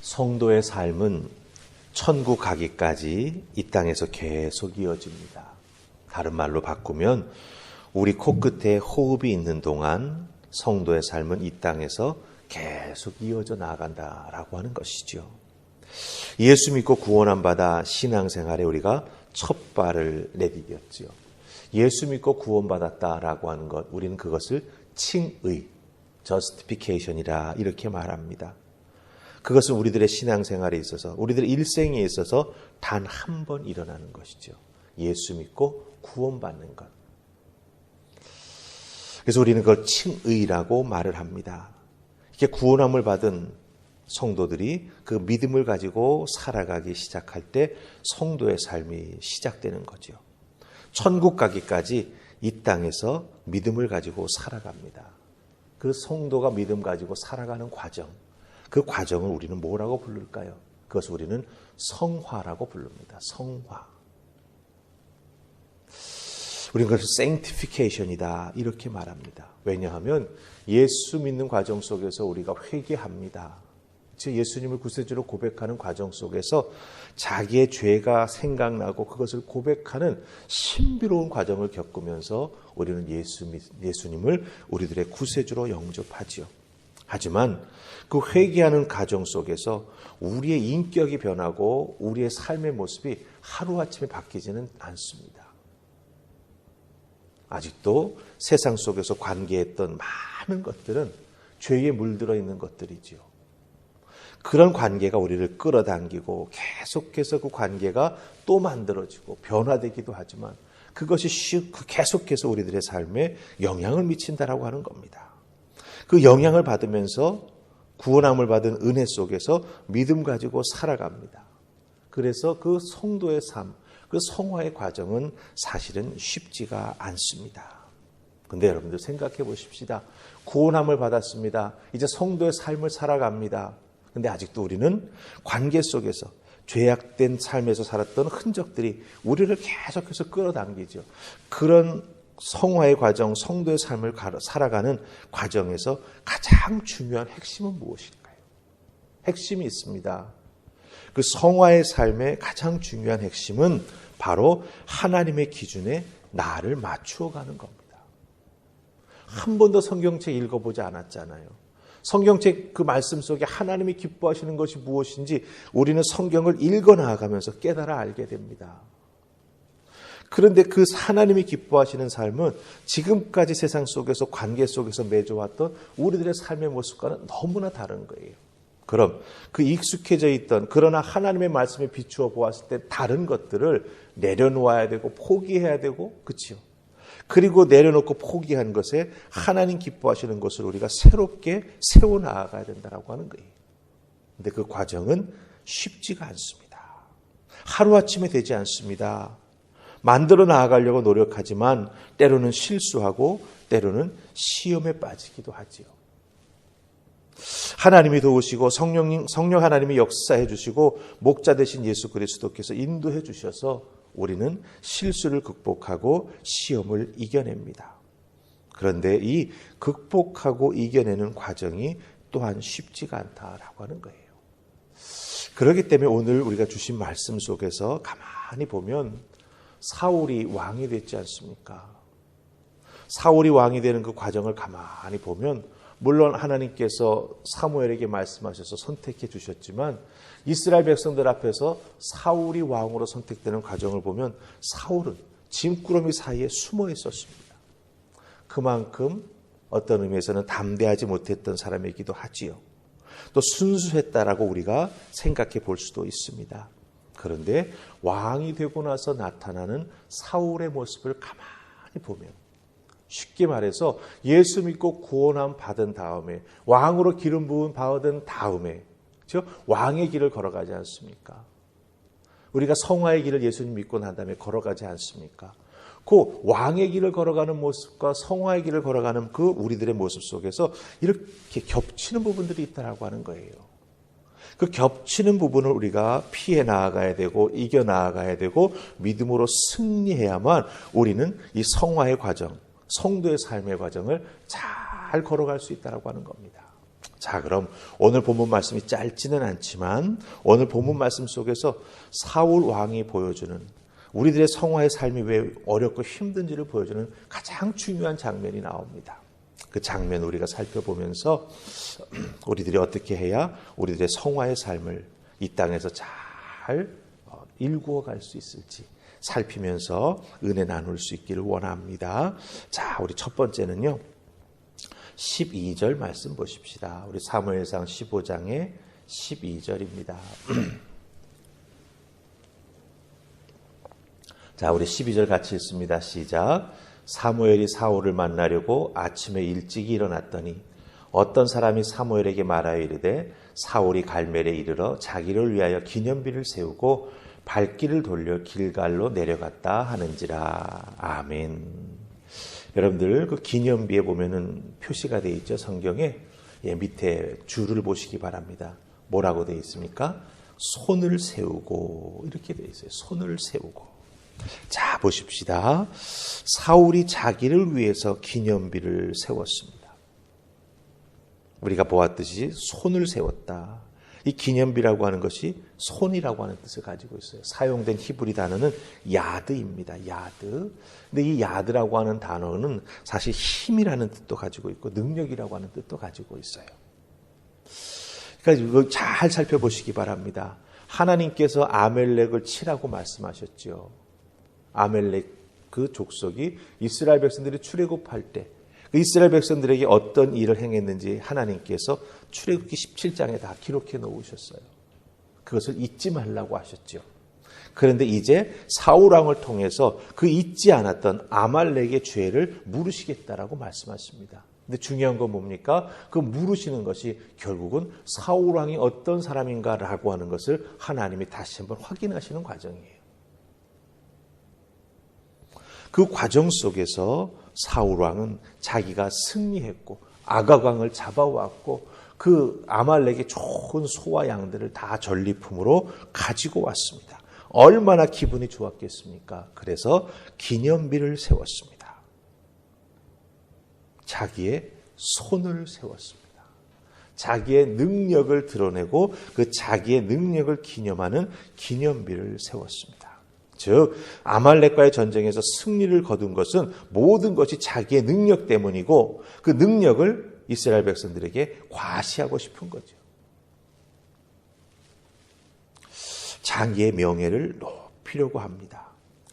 성도의 삶은 천국 가기까지 이 땅에서 계속 이어집니다. 다른 말로 바꾸면 우리 코끝에 호흡이 있는 동안 성도의 삶은 이 땅에서 계속 이어져 나아간다라고 하는 것이죠. 예수 믿고 구원한 바다 신앙생활에 우리가 첫 발을 내디뎠지요. 예수 믿고 구원받았다라고 하는 것, 우리는 그것을 칭의, justification이라 이렇게 말합니다. 그것은 우리들의 신앙생활에 있어서, 우리들의 일생에 있어서 단 한 번 일어나는 것이죠. 예수 믿고 구원받는 것. 그래서 우리는 그걸 칭의라고 말을 합니다. 이렇게 구원함을 받은 성도들이 그 믿음을 가지고 살아가기 시작할 때 성도의 삶이 시작되는 거죠. 천국 가기까지 이 땅에서 믿음을 가지고 살아갑니다. 그 성도가 믿음 가지고 살아가는 과정, 그 과정을 우리는 뭐라고 부를까요? 그것을 우리는 성화라고 부릅니다. 성화. 우리는 그것을 sanctification이다 이렇게 말합니다. 왜냐하면 예수 믿는 과정 속에서 우리가 회개합니다. 즉 예수님을 구세주로 고백하는 과정 속에서 자기의 죄가 생각나고 그것을 고백하는 신비로운 과정을 겪으면서 우리는 예수님을 우리들의 구세주로 영접하지요. 하지만 그 회개하는 과정 속에서 우리의 인격이 변하고 우리의 삶의 모습이 하루아침에 바뀌지는 않습니다. 아직도 세상 속에서 관계했던 많은 것들은 죄에 물들어 있는 것들이지요. 그런 관계가 우리를 끌어당기고 계속해서 그 관계가 또 만들어지고 변화되기도 하지만 그것이 계속해서 우리들의 삶에 영향을 미친다라고 하는 겁니다. 그 영향을 받으면서 구원함을 받은 은혜 속에서 믿음 가지고 살아갑니다. 그래서 그 성도의 삶, 그 성화의 과정은 사실은 쉽지가 않습니다. 근데 여러분들 생각해 보십시다. 구원함을 받았습니다. 이제 성도의 삶을 살아갑니다. 근데 아직도 우리는 관계 속에서 죄악된 삶에서 살았던 흔적들이 우리를 계속해서 끌어당기죠. 그런 성화의 과정, 성도의 삶을 살아가는 과정에서 가장 중요한 핵심은 무엇일까요? 핵심이 있습니다. 그 성화의 삶의 가장 중요한 핵심은 바로 하나님의 기준에 나를 맞추어 가는 겁니다. 한 번도 성경책 읽어보지 않았잖아요. 성경책 그 말씀 속에 하나님이 기뻐하시는 것이 무엇인지 우리는 성경을 읽어 나아가면서 깨달아 알게 됩니다. 그런데 그 하나님이 기뻐하시는 삶은 지금까지 세상 속에서 관계 속에서 맺어왔던 우리들의 삶의 모습과는 너무나 다른 거예요. 그럼 그 익숙해져 있던 그러나 하나님의 말씀에 비추어 보았을 때 다른 것들을 내려놓아야 되고 포기해야 되고 그렇죠. 그리고 내려놓고 포기한 것에 하나님 기뻐하시는 것을 우리가 새롭게 세워나가야 된다고 하는 거예요. 그런데 그 과정은 쉽지가 않습니다. 하루아침에 되지 않습니다. 만들어 나아가려고 노력하지만 때로는 실수하고 때로는 시험에 빠지기도 하지요. 하나님이 도우시고 성령 하나님이 역사해 주시고 목자 되신 예수 그리스도께서 인도해 주셔서 우리는 실수를 극복하고 시험을 이겨냅니다. 그런데 이 극복하고 이겨내는 과정이 또한 쉽지가 않다라고 하는 거예요. 그렇기 때문에 오늘 우리가 주신 말씀 속에서 가만히 보면 사울이 왕이 됐지 않습니까? 사울이 왕이 되는 그 과정을 가만히 보면 물론 하나님께서 사무엘에게 말씀하셔서 선택해 주셨지만 이스라엘 백성들 앞에서 사울이 왕으로 선택되는 과정을 보면 사울은 짐꾸러미 사이에 숨어 있었습니다. 그만큼 어떤 의미에서는 담대하지 못했던 사람이기도 하지요. 또 순수했다라고 우리가 생각해 볼 수도 있습니다. 그런데 왕이 되고 나서 나타나는 사울의 모습을 가만히 보면 쉽게 말해서 예수 믿고 구원함 받은 다음에 왕으로 기름 부음 받은 다음에 그렇죠? 왕의 길을 걸어가지 않습니까? 우리가 성화의 길을 예수님 믿고 난 다음에 걸어가지 않습니까? 그 왕의 길을 걸어가는 모습과 성화의 길을 걸어가는 그 우리들의 모습 속에서 이렇게 겹치는 부분들이 있다라고 하는 거예요. 그 겹치는 부분을 우리가 피해 나아가야 되고 이겨 나아가야 되고 믿음으로 승리해야만 우리는 이 성화의 과정, 성도의 삶의 과정을 잘 걸어갈 수 있다라고 하는 겁니다. 자, 그럼 오늘 본문 말씀이 짧지는 않지만 오늘 본문 말씀 속에서 사울 왕이 보여주는 우리들의 성화의 삶이 왜 어렵고 힘든지를 보여주는 가장 중요한 장면이 나옵니다. 그 장면 우리가 살펴보면서 우리들이 어떻게 해야 우리들의 성화의 삶을 이 땅에서 잘 일구어 갈 수 있을지 살피면서 은혜 나눌 수 있기를 원합니다. 자, 우리 첫 번째는요. 12절 말씀 보십시다. 우리 사무엘상 15장의 12절입니다. 자, 우리 12절 같이 읽습니다. 시작. 사무엘이 사울을 만나려고 아침에 일찍 일어났더니 어떤 사람이 사무엘에게 말하여 이르되 사울이 갈멜에 이르러 자기를 위하여 기념비를 세우고 발길을 돌려 길갈로 내려갔다 하는지라. 아멘. 여러분들 그 기념비에 보면은 표시가 되어 있죠. 성경에 밑에 줄을 보시기 바랍니다. 뭐라고 되어 있습니까? 손을 세우고 이렇게 되어 있어요. 손을 세우고. 자, 보십시다. 사울이 자기를 위해서 기념비를 세웠습니다. 우리가 보았듯이 손을 세웠다. 이 기념비라고 하는 것이 손이라고 하는 뜻을 가지고 있어요. 사용된 히브리 단어는 야드입니다. 야드. 근데 이 야드라고 하는 단어는 사실 힘이라는 뜻도 가지고 있고 능력이라고 하는 뜻도 가지고 있어요. 그러니까 이거 잘 살펴보시기 바랍니다. 하나님께서 아멜렉을 치라고 말씀하셨죠. 아멜렉 그 족속이 이스라엘 백성들이 출애굽할 때 그 이스라엘 백성들에게 어떤 일을 행했는지 하나님께서 출애굽기 17장에 다 기록해 놓으셨어요. 그것을 잊지 말라고 하셨죠. 그런데 이제 사울 왕을 통해서 그 잊지 않았던 아말렉의 죄를 물으시겠다라고 말씀하십니다. 근데 중요한 건 뭡니까? 그 물으시는 것이 결국은 사울 왕이 어떤 사람인가라고 하는 것을 하나님이 다시 한번 확인하시는 과정이에요. 그 과정 속에서 사울 왕은 자기가 승리했고 아각 왕을 잡아왔고 그 아말렉의 좋은 소와 양들을 다 전리품으로 가지고 왔습니다. 얼마나 기분이 좋았겠습니까? 그래서 기념비를 세웠습니다. 자기의 손을 세웠습니다. 자기의 능력을 드러내고 그 자기의 능력을 기념하는 기념비를 세웠습니다. 즉 아말렉과의 전쟁에서 승리를 거둔 것은 모든 것이 자기의 능력 때문이고 그 능력을 이스라엘 백성들에게 과시하고 싶은 거죠. 자기의 명예를 높이려고 합니다.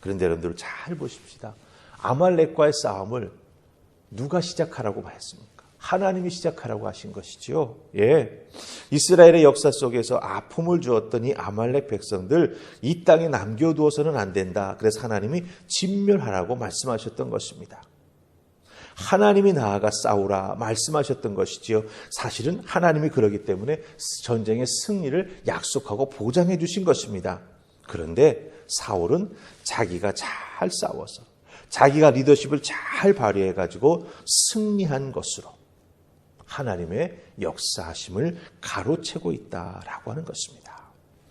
그런데 여러분들 잘 보십시다. 아말렉과의 싸움을 누가 시작하라고 했습니까? 하나님이 시작하라고 하신 것이죠. 예. 이스라엘의 역사 속에서 아픔을 주었던 이 아말렉 백성들 이 땅에 남겨두어서는 안 된다. 그래서 하나님이 진멸하라고 말씀하셨던 것입니다. 하나님이 나아가 싸우라 말씀하셨던 것이지요. 사실은 하나님이 그러기 때문에 전쟁의 승리를 약속하고 보장해 주신 것입니다. 그런데 사울은 자기가 잘 싸워서 자기가 리더십을 잘 발휘해가지고 승리한 것으로 하나님의 역사하심을 가로채고 있다라고 하는 것입니다.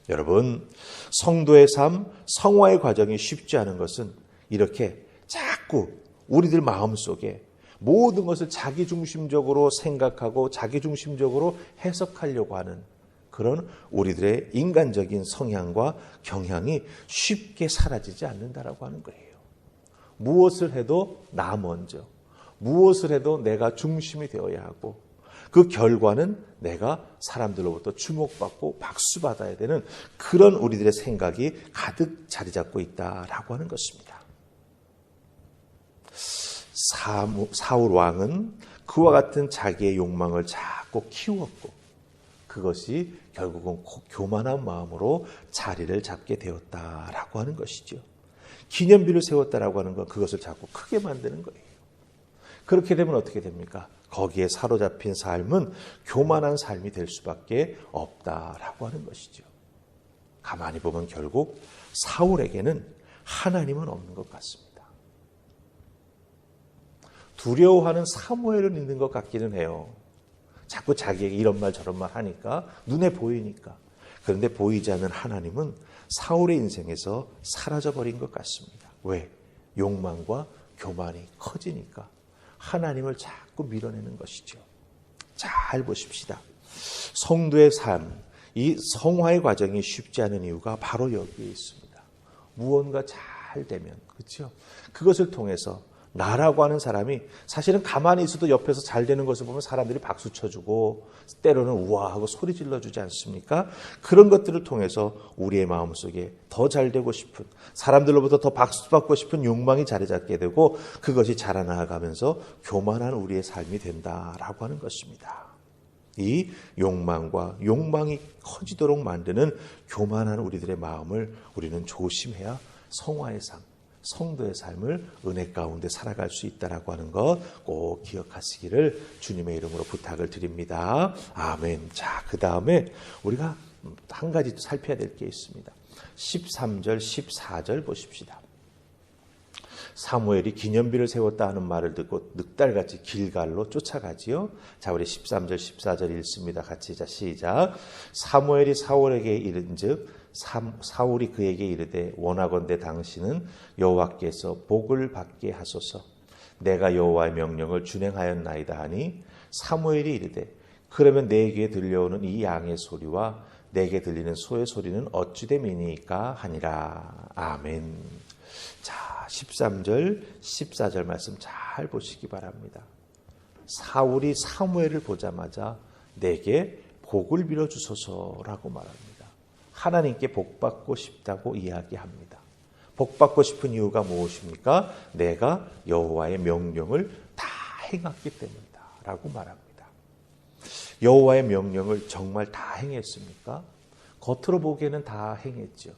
여러분, 성도의 삶, 성화의 과정이 쉽지 않은 것은 이렇게 자꾸 우리들 마음속에 모든 것을 자기중심적으로 생각하고 자기중심적으로 해석하려고 하는 그런 우리들의 인간적인 성향과 경향이 쉽게 사라지지 않는다라고 하는 거예요. 무엇을 해도 나 먼저, 무엇을 해도 내가 중심이 되어야 하고 그 결과는 내가 사람들로부터 주목받고 박수받아야 되는 그런 우리들의 생각이 가득 자리 잡고 있다라고 하는 것입니다. 사울 왕은 그와 같은 자기의 욕망을 자꾸 키웠고 그것이 결국은 교만한 마음으로 자리를 잡게 되었다라고 하는 것이죠. 기념비를 세웠다라고 하는 건 그것을 자꾸 크게 만드는 거예요. 그렇게 되면 어떻게 됩니까? 거기에 사로잡힌 삶은 교만한 삶이 될 수밖에 없다라고 하는 것이죠. 가만히 보면 결국 사울에게는 하나님은 없는 것 같습니다. 두려워하는 사무엘은 있는 것 같기는 해요. 자꾸 자기에게 이런 말 저런 말 하니까 눈에 보이니까. 그런데 보이지 않는 하나님은 사울의 인생에서 사라져버린 것 같습니다. 왜? 욕망과 교만이 커지니까 하나님을 자꾸 밀어내는 것이죠. 잘 보십시다. 성도의 삶, 이 성화의 과정이 쉽지 않은 이유가 바로 여기에 있습니다. 무언가 잘 되면, 그렇죠? 그것을 통해서 나라고 하는 사람이 사실은 가만히 있어도 옆에서 잘 되는 것을 보면 사람들이 박수 쳐주고 때로는 우아하고 소리 질러주지 않습니까? 그런 것들을 통해서 우리의 마음속에 더 잘 되고 싶은, 사람들로부터 더 박수 받고 싶은 욕망이 자리 잡게 되고 그것이 자라나가면서 교만한 우리의 삶이 된다라고 하는 것입니다. 이 욕망이 커지도록 만드는 교만한 우리들의 마음을 우리는 조심해야 성화의 삶, 성도의 삶을 은혜 가운데 살아갈 수 있다라고 하는 것 꼭 기억하시기를 주님의 이름으로 부탁을 드립니다. 아멘. 자, 그 다음에 우리가 한 가지 살펴야 될 게 있습니다. 13절, 14절 보십시다. 사무엘이 기념비를 세웠다 하는 말을 듣고 늑달같이 길갈로 쫓아가지요. 자, 우리 13절, 14절 읽습니다. 같이 자, 시작. 사무엘이 사울에게 이른즉 사울이 그에게 이르되 원하건대 당신은 여호와께서 복을 받게 하소서. 내가 여호와의 명령을 준행하였나이다 하니 사무엘이 이르되 그러면 내 귀에 들려오는 이 양의 소리와 내게 들리는 소의 소리는 어찌됨이니까 하니라. 아멘. 자, 13절, 14절 말씀 잘 보시기 바랍니다. 사울이 사무엘을 보자마자 내게 복을 빌어주소서라고 말합니다. 하나님께 복받고 싶다고 이야기합니다. 복받고 싶은 이유가 무엇입니까? 내가 여호와의 명령을 다 행했기 때문이다 라고 말합니다. 여호와의 명령을 정말 다 행했습니까? 겉으로 보기에는 다 행했죠.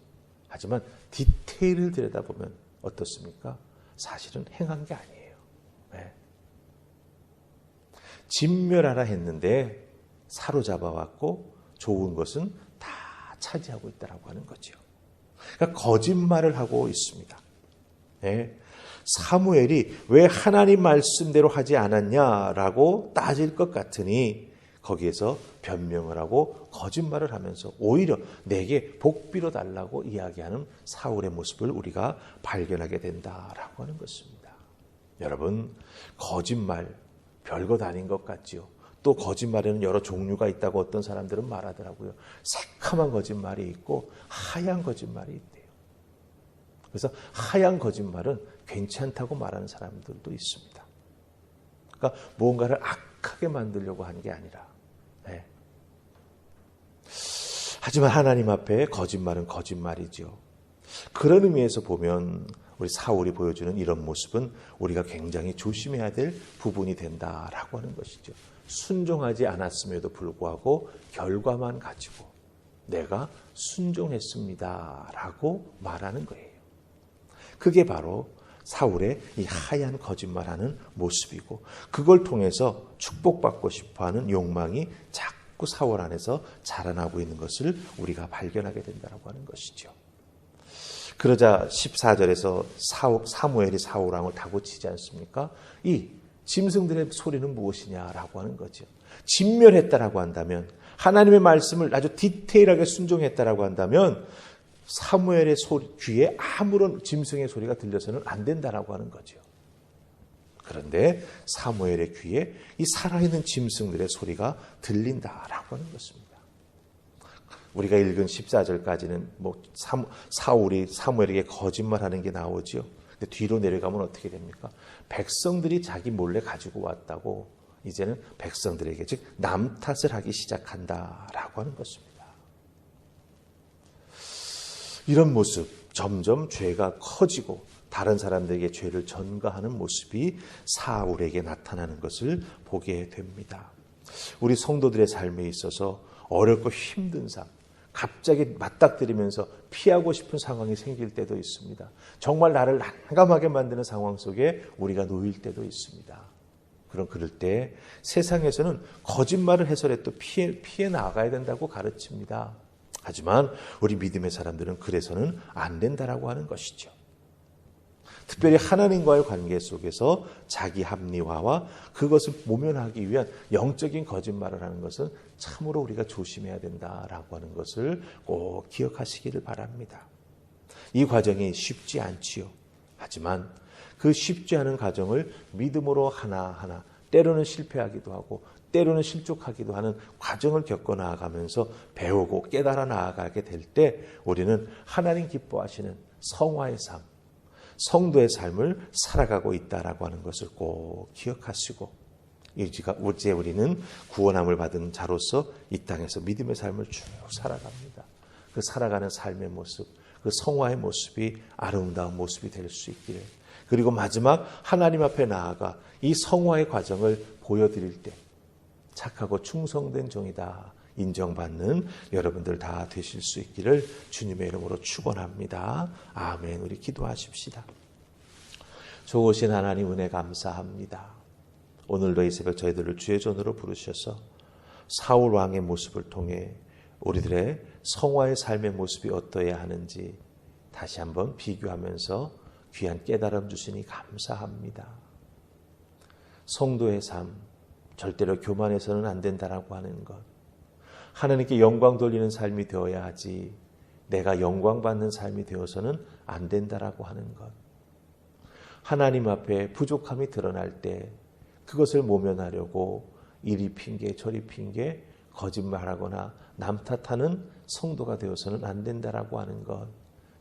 하지만 디테일을 들여다보면 어떻습니까? 사실은 행한 게 아니에요. 네. 진멸하라 했는데 사로잡아왔고 좋은 것은 다 차지하고 있다라고 하는 거죠. 그러니까 거짓말을 하고 있습니다. 네. 사무엘이 왜 하나님 말씀대로 하지 않았냐라고 따질 것 같으니 거기에서 변명을 하고 거짓말을 하면서 오히려 내게 복 빌어달라고 이야기하는 사울의 모습을 우리가 발견하게 된다라고 하는 것입니다. 여러분, 거짓말 별것 아닌 것 같지요. 또 거짓말에는 여러 종류가 있다고 어떤 사람들은 말하더라고요. 새카만 거짓말이 있고 하얀 거짓말이 있대요. 그래서 하얀 거짓말은 괜찮다고 말하는 사람들도 있습니다. 그러니까 무언가를 악하게 만들려고 하는 게 아니라. 네. 하지만 하나님 앞에 거짓말은 거짓말이죠. 그런 의미에서 보면 우리 사울이 보여주는 이런 모습은 우리가 굉장히 조심해야 될 부분이 된다라고 하는 것이죠. 순종하지 않았음에도 불구하고 결과만 가지고 내가 순종했습니다라고 말하는 거예요. 그게 바로 사울의 이 하얀 거짓말하는 모습이고 그걸 통해서 축복받고 싶어하는 욕망이 자꾸 사울 안에서 자라나고 있는 것을 우리가 발견하게 된다고 하는 것이죠. 그러자 14절에서 사무엘이 사울 왕을 다고치지 않습니까? 이 짐승들의 소리는 무엇이냐라고 하는 거죠. 진멸했다라고 한다면 하나님의 말씀을 아주 디테일하게 순종했다라고 한다면 사무엘의 귀에 아무런 짐승의 소리가 들려서는 안 된다라고 하는 거죠. 그런데 사무엘의 귀에 이 살아있는 짐승들의 소리가 들린다라고 하는 것입니다. 우리가 읽은 14절까지는 사울이 사무엘에게 거짓말하는 게 나오죠. 근데 뒤로 내려가면 어떻게 됩니까? 백성들이 자기 몰래 가지고 왔다고 이제는 백성들에게 즉 남 탓을 하기 시작한다라고 하는 것입니다. 이런 모습, 점점 죄가 커지고 다른 사람들에게 죄를 전가하는 모습이 사울에게 나타나는 것을 보게 됩니다. 우리 성도들의 삶에 있어서 어렵고 힘든 삶, 갑자기 맞닥뜨리면서 피하고 싶은 상황이 생길 때도 있습니다. 정말 나를 난감하게 만드는 상황 속에 우리가 놓일 때도 있습니다. 그럴 때 세상에서는 거짓말을 해서라도 피해 나가야 된다고 가르칩니다. 하지만 우리 믿음의 사람들은 그래서는 안 된다라고 하는 것이죠. 특별히 하나님과의 관계 속에서 자기 합리화와 그것을 모면하기 위한 영적인 거짓말을 하는 것은 참으로 우리가 조심해야 된다라고 하는 것을 꼭 기억하시기를 바랍니다. 이 과정이 쉽지 않지요. 하지만 그 쉽지 않은 과정을 믿음으로 하나하나 때로는 실패하기도 하고 때로는 실족하기도 하는 과정을 겪어 나아가면서 배우고 깨달아 나아가게 될 때 우리는 하나님 기뻐하시는 성화의 삶, 성도의 삶을 살아가고 있다라고 하는 것을 꼭 기억하시고, 이제 우리는 구원함을 받은 자로서 이 땅에서 믿음의 삶을 쭉 살아갑니다. 그 살아가는 삶의 모습, 그 성화의 모습이 아름다운 모습이 될 수 있기를, 그리고 마지막 하나님 앞에 나아가 이 성화의 과정을 보여드릴 때 착하고 충성된 종이다 인정받는 여러분들 다 되실 수 있기를 주님의 이름으로 축원합니다. 아멘. 우리 기도하십시다. 좋으신 하나님 은혜 감사합니다. 오늘도 이 새벽 저희들을 주의 종으로 부르셔서 사울 왕의 모습을 통해 우리들의 성화의 삶의 모습이 어떠해야 하는지 다시 한번 비교하면서 귀한 깨달음 주시니 감사합니다. 성도의 삶, 절대로 교만해서는 안 된다라고 하는 것, 하나님께 영광 돌리는 삶이 되어야 하지 내가 영광 받는 삶이 되어서는 안 된다라고 하는 것, 하나님 앞에 부족함이 드러날 때 그것을 모면하려고 이리 핑계 저리 핑계 거짓말하거나 남 탓하는 성도가 되어서는 안 된다라고 하는 것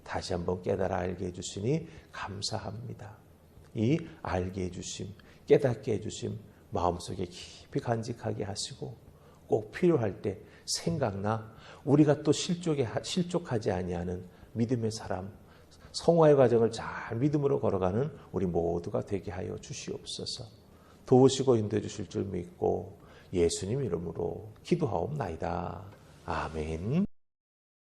다시 한번 깨달아 알게 해주시니 감사합니다. 이 알게 해주심, 깨닫게 해주심 마음속에 깊이 간직하게 하시고 꼭 필요할 때 생각나 우리가 또 실족하지 아니하는 믿음의 사람, 성화의 과정을 잘 믿음으로 걸어가는 우리 모두가 되게 하여 주시옵소서. 도우시고 인도해 주실 줄 믿고 예수님 이름으로 기도하옵나이다. 아멘.